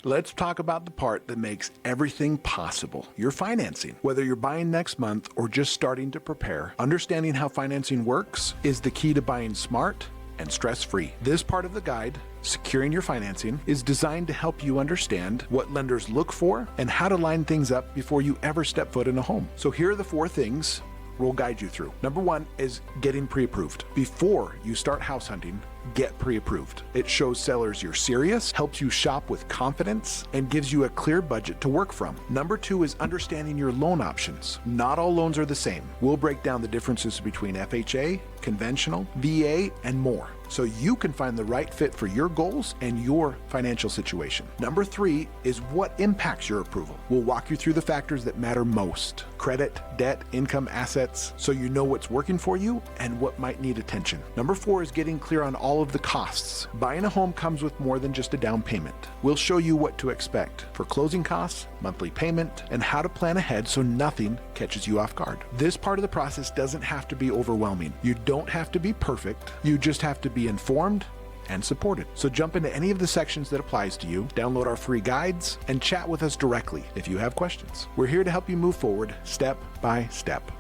Let's talk about the part that makes everything possible, your financing. Whether you're buying next month or just starting to prepare, understanding how financing works is the key to buying smart and stress-free. This part of the guide, Securing Your Financing, is designed to help you understand what lenders look for and how to line things up before you ever step foot in a home. So here are the 4 things we'll guide you through. Number 1 is getting pre-approved. Before you start house hunting, get pre-approved. It shows sellers you're serious, helps you shop with confidence, and gives you a clear budget to work from. Number 2 is understanding your loan options. Not all loans are the same. We'll break down the differences between FHA, conventional, VA, and more, so you can find the right fit for your goals and your financial situation. Number 3 is what impacts your approval. We'll walk you through the factors that matter most: credit, debt, income, assets, so you know what's working for you and what might need attention. Number 4 is getting clear on all of the costs. Buying a home comes with more than just a down payment. We'll show you what to expect for closing costs, monthly payment, and how to plan ahead so nothing catches you off guard. This part of the process doesn't have to be overwhelming. You don't have to be perfect. You just have to be informed and supported. So jump into any of the sections that applies to you, download our free guides, and chat with us directly if you have questions. We're here to help you move forward step by step.